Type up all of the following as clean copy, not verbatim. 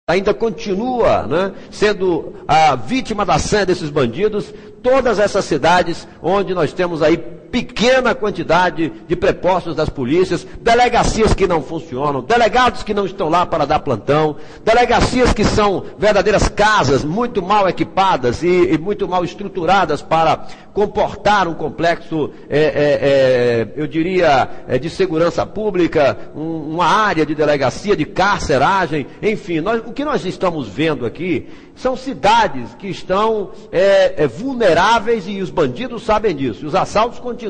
ainda continua, né, sendo a vítima da sanha desses bandidos, todas essas cidades onde nós temos aí pequena quantidade de prepostos das polícias, delegacias que não funcionam, delegados que não estão lá para dar plantão, delegacias que são verdadeiras casas muito mal equipadas e muito mal estruturadas para comportar um complexo, eu diria, de segurança pública, uma área de delegacia, de carceragem, enfim, o que nós estamos vendo aqui são cidades que estão vulneráveis e os bandidos sabem disso. Os assaltos continuam.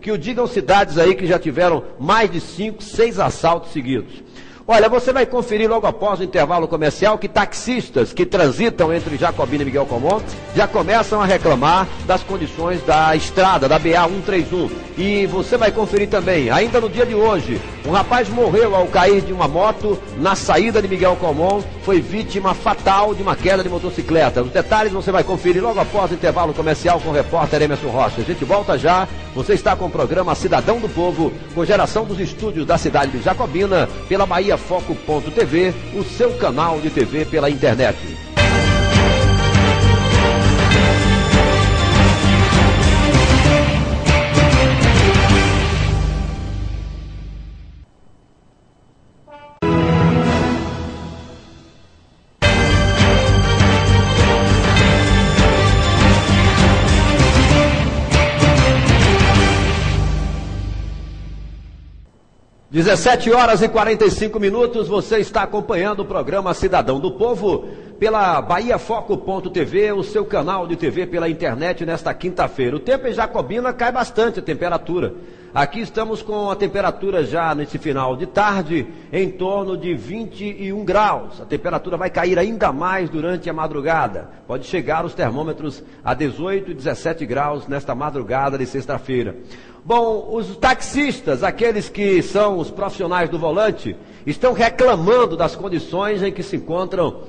Que o digam cidades aí que já tiveram mais de 5, 6 assaltos seguidos. Olha, você vai conferir logo após o intervalo comercial que taxistas que transitam entre Jacobina e Miguel Comon já começam a reclamar das condições da estrada, da BA-131. E você vai conferir também, ainda no dia de hoje, um rapaz morreu ao cair de uma moto na saída de Miguel Comon, foi vítima fatal de uma queda de motocicleta. Os detalhes você vai conferir logo após o intervalo comercial com o repórter Emerson Rocha. A gente volta já, você está com o programa Cidadão do Povo, com geração dos estúdios da cidade de Jacobina, pela BahiaFoco.tv, o seu canal de TV pela internet. 17 horas e 45 minutos, você está acompanhando o programa Cidadão do Povo pela BahiaFoco.tv, o seu canal de TV pela internet nesta quinta-feira. O tempo em Jacobina cai bastante a temperatura. Aqui estamos com a temperatura já nesse final de tarde em torno de 21 graus. A temperatura vai cair ainda mais durante a madrugada. Pode chegar os termômetros a 18 e 17 graus nesta madrugada de sexta-feira. Bom, os taxistas, aqueles que são os profissionais do volante, estão reclamando das condições em que se encontram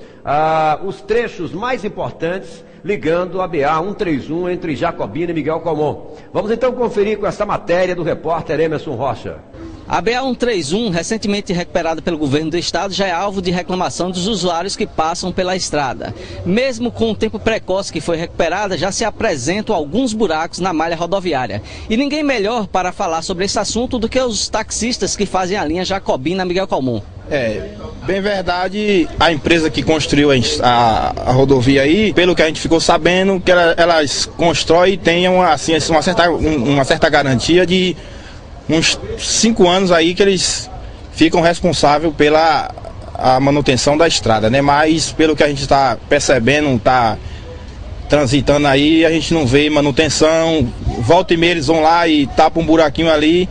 os trechos mais importantes ligando a BA-131 entre Jacobina e Miguel Comon. Vamos então conferir com essa matéria do repórter Emerson Rocha. A BA-131, recentemente recuperada pelo governo do estado, já é alvo de reclamação dos usuários que passam pela estrada. Mesmo com o tempo precoce que foi recuperada, já se apresentam alguns buracos na malha rodoviária. E ninguém melhor para falar sobre esse assunto do que os taxistas que fazem a linha Jacobina-Miguel Comon. Bem verdade, a empresa que construiu a rodovia aí, pelo que a gente ficou sabendo, que elas constroem e tenham assim, uma certa garantia de uns 5 anos aí que eles ficam responsáveis pela a manutenção da estrada, né? Mas pelo que a gente está percebendo, está transitando aí, a gente não vê manutenção, volta e meia eles vão lá e tapam um buraquinho ali,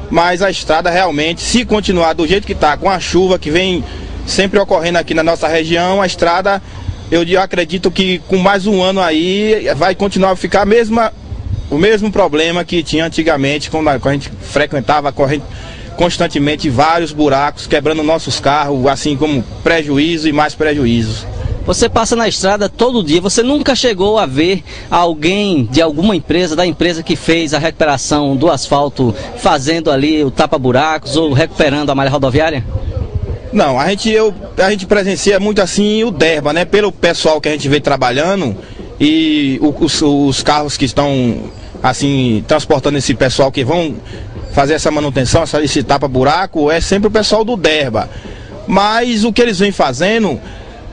mas a estrada realmente, se continuar do jeito que está, com a chuva que vem sempre ocorrendo aqui na nossa região, a estrada, eu acredito que com mais um ano aí vai continuar a ficar o mesmo problema que tinha antigamente, quando a gente frequentava constantemente vários buracos, quebrando nossos carros, assim como prejuízo e mais prejuízos. Você passa na estrada todo dia, você nunca chegou a ver alguém de alguma empresa, da empresa que fez a recuperação do asfalto, fazendo ali o tapa-buracos ou recuperando a malha rodoviária? Não, a gente presencia muito assim o DERBA, né? Pelo pessoal que a gente vê trabalhando e os carros que estão assim transportando esse pessoal que vão fazer essa manutenção, esse tapa-buraco, é sempre o pessoal do DERBA. Mas o que eles vêm fazendo,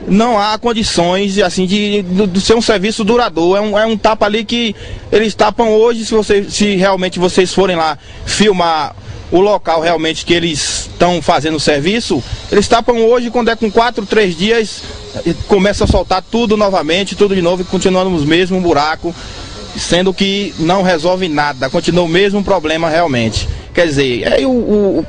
não há condições assim de ser um serviço duradouro. É um tapa ali que eles tapam hoje. Se realmente vocês forem lá filmar o local realmente que eles estão fazendo o serviço, eles tapam hoje, quando é com 4, 3 dias, começa a soltar tudo novamente, tudo de novo, e continuando no mesmo buraco, sendo que não resolve nada, continua o mesmo problema realmente. Quer dizer,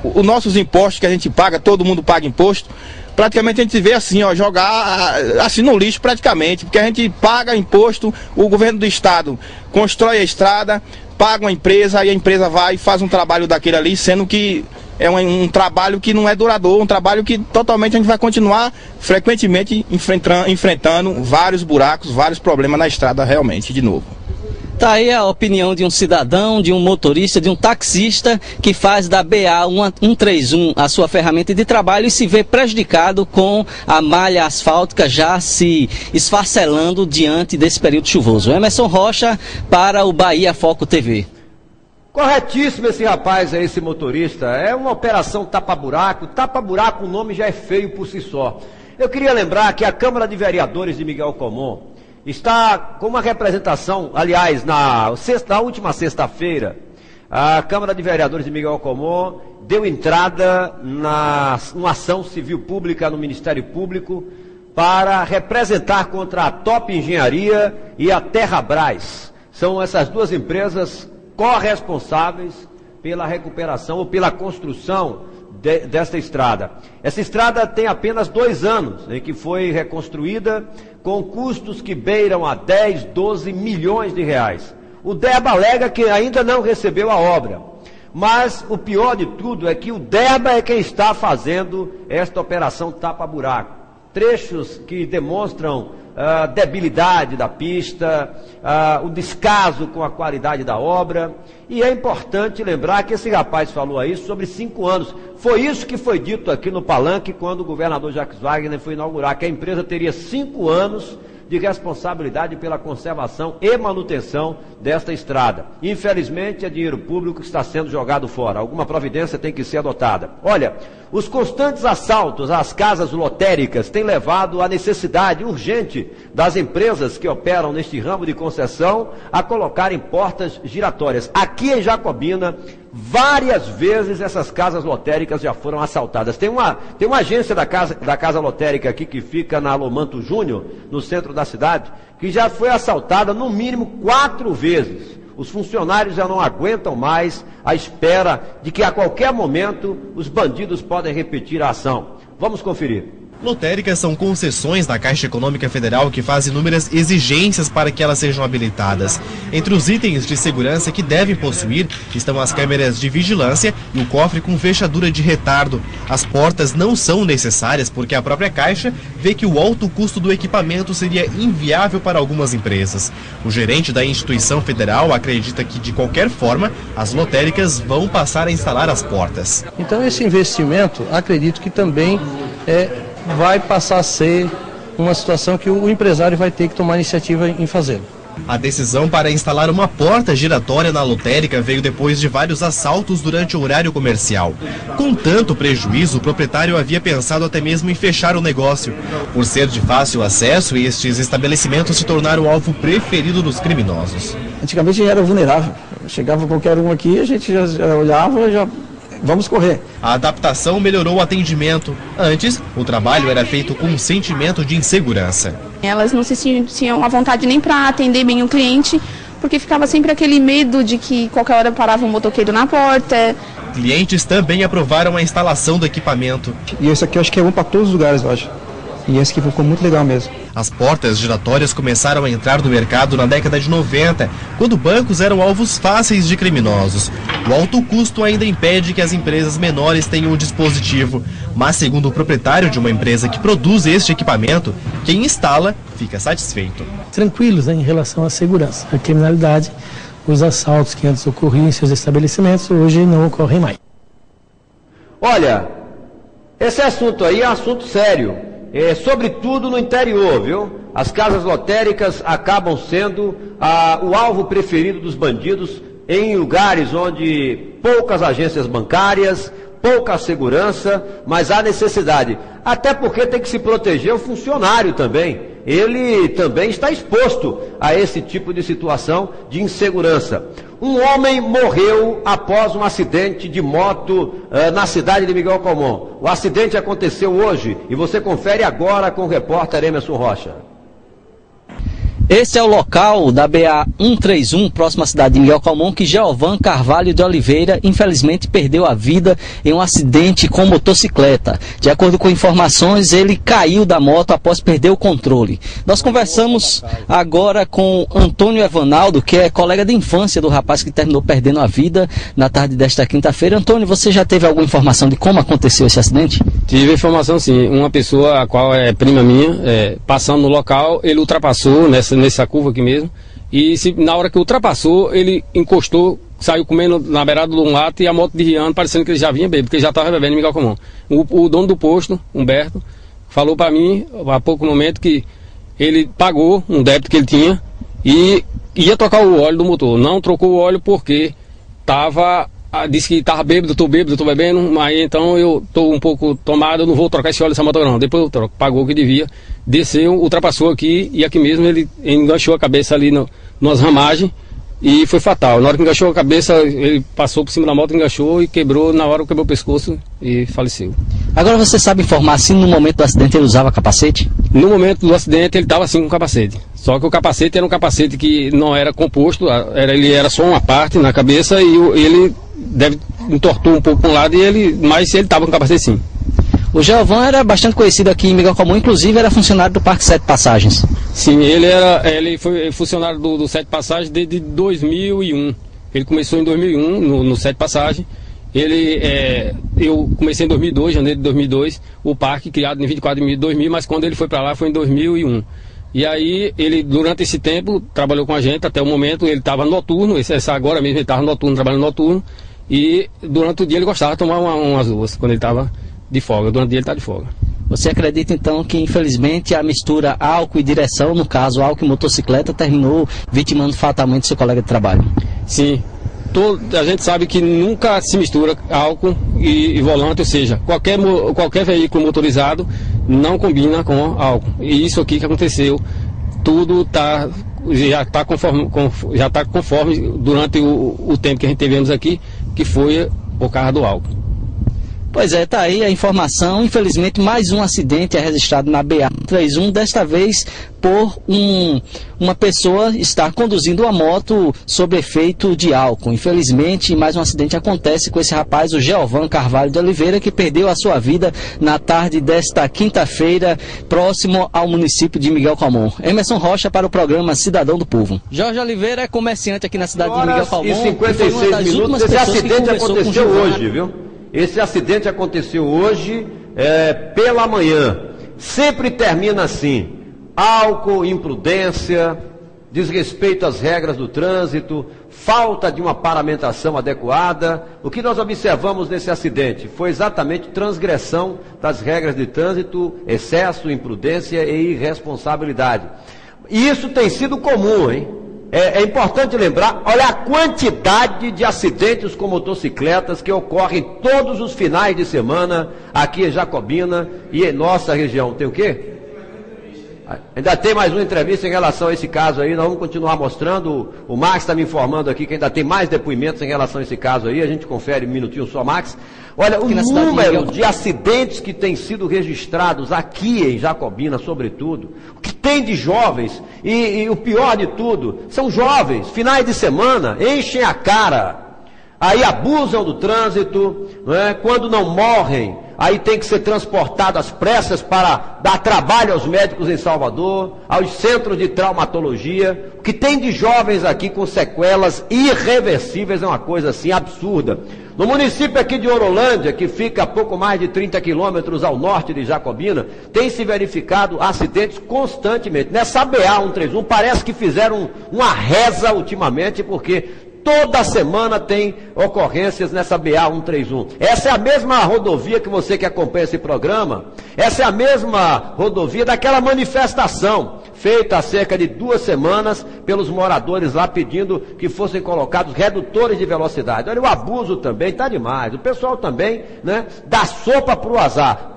os nossos impostos que a gente paga, todo mundo paga imposto, praticamente a gente vê assim, ó, jogar assim no lixo praticamente, porque a gente paga imposto, o governo do estado constrói a estrada, paga uma empresa e a empresa vai e faz um trabalho daquele ali, sendo que é um trabalho que não é duradouro, um trabalho que totalmente a gente vai continuar frequentemente enfrentando vários buracos, vários problemas na estrada realmente, de novo. Tá aí a opinião de um cidadão, de um motorista, de um taxista que faz da BA 131 a sua ferramenta de trabalho e se vê prejudicado com a malha asfáltica já se esfacelando diante desse período chuvoso. Emerson Rocha para o Bahia Foco TV. Corretíssimo esse rapaz aí, esse motorista. É uma operação tapa-buraco. Tapa-buraco, o nome já é feio por si só. Eu queria lembrar que a Câmara de Vereadores de Miguel Comum está com uma representação, aliás, na última sexta-feira, a Câmara de Vereadores de Miguel Comum deu entrada numa ação civil pública no Ministério Público para representar contra a Top Engenharia e a Terrabras. São essas duas empresas corresponsáveis pela recuperação ou pela construção desta estrada. Essa estrada tem apenas 2 anos em que foi reconstruída, com custos que beiram a 10, 12 milhões de reais. O DERBA alega que ainda não recebeu a obra, mas o pior de tudo é que o DERBA é quem está fazendo esta operação tapa-buraco. Trechos que demonstram a debilidade da pista, o descaso com a qualidade da obra. E é importante lembrar que esse rapaz falou aí sobre 5 anos. Foi isso que foi dito aqui no Palanque quando o governador Jacques Wagner foi inaugurar, que a empresa teria 5 anos de responsabilidade pela conservação e manutenção desta estrada. Infelizmente, é dinheiro público que está sendo jogado fora. Alguma providência tem que ser adotada. Olha, os constantes assaltos às casas lotéricas têm levado à necessidade urgente das empresas que operam neste ramo de concessão a colocarem portas giratórias. Aqui em Jacobina, várias vezes essas casas lotéricas já foram assaltadas. Tem uma agência da casa lotérica aqui que fica na Lomanto Júnior, no centro da cidade, que já foi assaltada no mínimo 4 vezes. Os funcionários já não aguentam mais a espera de que a qualquer momento os bandidos podem repetir a ação. Vamos conferir. Lotéricas são concessões da Caixa Econômica Federal que faz inúmeras exigências para que elas sejam habilitadas. Entre os itens de segurança que devem possuir estão as câmeras de vigilância e o cofre com fechadura de retardo. As portas não são necessárias porque a própria Caixa vê que o alto custo do equipamento seria inviável para algumas empresas. O gerente da instituição federal acredita que, de qualquer forma, as lotéricas vão passar a instalar as portas. Então esse investimento, acredito que também vai passar a ser uma situação que o empresário vai ter que tomar iniciativa em fazê-lo. A decisão para instalar uma porta giratória na lotérica veio depois de vários assaltos durante o horário comercial. Com tanto prejuízo, o proprietário havia pensado até mesmo em fechar o negócio. Por ser de fácil acesso, estes estabelecimentos se tornaram alvo preferido dos criminosos. Antigamente era vulnerável. Chegava qualquer um aqui, a gente já olhava, já vamos correr. A adaptação melhorou o atendimento. Antes, o trabalho era feito com um sentimento de insegurança. Elas não se sentiam à vontade nem para atender bem o cliente, porque ficava sempre aquele medo de que qualquer hora parava um motoqueiro na porta. Clientes também aprovaram a instalação do equipamento. E esse aqui eu acho que é bom para todos os lugares, eu acho. E esse aqui ficou muito legal mesmo. As portas giratórias começaram a entrar no mercado na década de 90, quando bancos eram alvos fáceis de criminosos. O alto custo ainda impede que as empresas menores tenham o dispositivo. Mas, segundo o proprietário de uma empresa que produz este equipamento, quem instala fica satisfeito. Tranquilos, né, em relação à segurança. A criminalidade, os assaltos que antes ocorriam em seus estabelecimentos, hoje não ocorrem mais. Olha, esse assunto aí é um assunto sério. Sobretudo no interior, viu? As casas lotéricas acabam sendo o alvo preferido dos bandidos em lugares onde poucas agências bancárias, pouca segurança, mas há necessidade. Até porque tem que se proteger o funcionário também. Ele também está exposto a esse tipo de situação de insegurança. Um homem morreu após um acidente de moto na cidade de Miguel Comum. O acidente aconteceu hoje e você confere agora com o repórter Emerson Rocha. Esse é o local da BA 131, próxima à cidade de Miguel Comum, que Geovan Carvalho de Oliveira, infelizmente, perdeu a vida em um acidente com motocicleta. De acordo com informações, ele caiu da moto após perder o controle. Nós conversamos agora com Antônio Evanaldo, que é colega de infância do rapaz que terminou perdendo a vida na tarde desta quinta-feira. Antônio, você já teve alguma informação de como aconteceu esse acidente? Tive informação, sim. Uma pessoa, a qual é prima minha, passando no local, ele ultrapassou nessa curva aqui mesmo, E na hora que ultrapassou, ele encostou, saiu comendo na beirada de um mato e a moto desviando, parecendo que ele já vinha bêbado, porque ele já estava bebendo em Miguel Comum. O dono do posto, Humberto, falou para mim, há pouco momento, que ele pagou um débito que ele tinha e ia trocar o óleo do motor. Não trocou o óleo porque disse que estava bêbado, estou bebendo, mas então eu estou um pouco tomado, eu não vou trocar esse óleo dessa moto não. Depois eu troco. Pagou o que devia, desceu, ultrapassou aqui e aqui mesmo ele enganchou a cabeça ali nas ramagens e foi fatal. Na hora que enganchou a cabeça, ele passou por cima da moto, enganchou e quebrou, na hora quebrou o pescoço e faleceu. Agora você sabe informar se no momento do acidente ele usava capacete? No momento do acidente ele estava assim com capacete. Só que o capacete era um capacete que não era composto, ele era só uma parte na cabeça e ele entortou um pouco para um lado, mas ele estava com capacete sim. O Geovan era bastante conhecido aqui em Miguel Comum, inclusive era funcionário do Parque Sete Passagens. Sim, ele foi funcionário do Sete Passagens desde 2001. Ele começou em 2001 no Sete Passagens. Eu comecei em 2002, janeiro de 2002, o parque criado em 24 de 2000, mas quando ele foi para lá foi em 2001. E aí ele, durante esse tempo, trabalhou com a gente até o momento, ele estava noturno, agora mesmo ele estava noturno, trabalhando noturno, e durante o dia ele gostava de tomar umas duas, quando ele estava de folga, durante o dia ele está de folga. Você acredita então que infelizmente a mistura álcool e direção, no caso álcool e motocicleta, terminou vitimando fatalmente seu colega de trabalho? Sim. A gente sabe que nunca se mistura álcool e volante, ou seja, qualquer veículo motorizado não combina com álcool. E isso aqui que aconteceu, tudo já está conforme durante o tempo que a gente tivemos aqui, que foi por causa do álcool. Pois é, tá aí a informação. Infelizmente, mais um acidente é registrado na BA-31, desta vez por uma pessoa estar conduzindo uma moto sob efeito de álcool. Infelizmente, mais um acidente acontece com esse rapaz, o Geovan Carvalho de Oliveira, que perdeu a sua vida na tarde desta quinta-feira, próximo ao município de Miguel Comum. Emerson Rocha para o programa Cidadão do Povo. Jorge Oliveira é comerciante aqui na cidade de Miguel Comum. E 56 minutos, esse acidente aconteceu hoje, viu? Esse acidente aconteceu hoje pela manhã. Sempre termina assim: álcool, imprudência, desrespeito às regras do trânsito, falta de uma paramentação adequada. O que nós observamos nesse acidente foi exatamente transgressão das regras de trânsito, excesso, imprudência e irresponsabilidade. E isso tem sido comum, hein? É importante lembrar, olha a quantidade de acidentes com motocicletas que ocorrem todos os finais de semana aqui em Jacobina e em nossa região. Tem o quê? Ainda tem mais uma entrevista em relação a esse caso aí, nós vamos continuar mostrando. O Max está me informando aqui que ainda tem mais depoimentos em relação a esse caso aí, a gente confere um minutinho só, Max. Olha, o número de acidentes que têm sido registrados aqui em Jacobina, sobretudo, o que tem de jovens, e o pior de tudo, são jovens, finais de semana, enchem a cara, aí abusam do trânsito, não é? Quando não morrem, aí tem que ser transportado às pressas para dar trabalho aos médicos em Salvador, aos centros de traumatologia. O que tem de jovens aqui com sequelas irreversíveis é uma coisa assim absurda. No município aqui de Orolândia, que fica a pouco mais de 30 quilômetros ao norte de Jacobina, tem se verificado acidentes constantemente. Nessa BA-131 parece que fizeram uma reza ultimamente, porque toda semana tem ocorrências nessa BA-131. Essa é a mesma rodovia que você que acompanha esse programa, essa é a mesma rodovia daquela manifestação feita há cerca de 2 semanas pelos moradores lá pedindo que fossem colocados redutores de velocidade. Olha, o abuso também está demais. O pessoal também, né, dá sopa para o azar.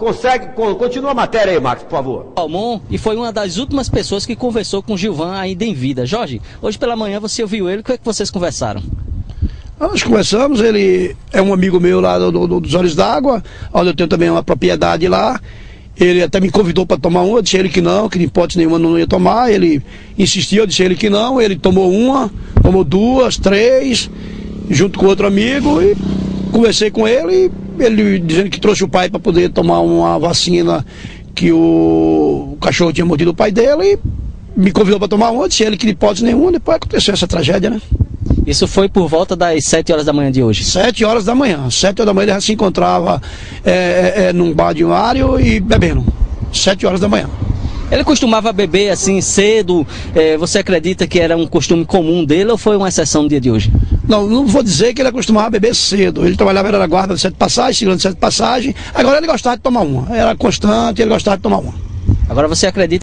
Continua a matéria aí, Max, por favor. Almon, e foi uma das últimas pessoas que conversou com o Gilvan ainda em vida. Jorge, hoje pela manhã você ouviu ele, o que é que vocês conversaram? Nós conversamos, ele é um amigo meu lá dos Olhos d'Água, onde eu tenho também uma propriedade lá. Ele até me convidou para tomar uma, eu disse a ele que não, que de hipótese nenhuma não ia tomar. Ele insistiu, eu disse a ele que não, ele tomou uma, tomou 2, 3, junto com outro amigo, e conversei com ele dizendo que trouxe o pai para poder tomar uma vacina que o cachorro tinha mordido o pai dele, e me convidou para tomar uma, disse a ele que de hipótese nenhuma. Depois aconteceu essa tragédia, né? Isso foi por volta das 7 horas da manhã de hoje? 7 horas da manhã. 7 horas da manhã ele já se encontrava num bar de um área e bebendo. 7 horas da manhã. Ele costumava beber assim cedo, você acredita que era um costume comum dele ou foi uma exceção no dia de hoje? Não vou dizer que ele acostumava a beber cedo. Ele trabalhava na guarda de 7 passagens, segurando 7 passagens. Agora ele gostava de tomar uma. Era constante, ele gostava de tomar uma. Agora você acredita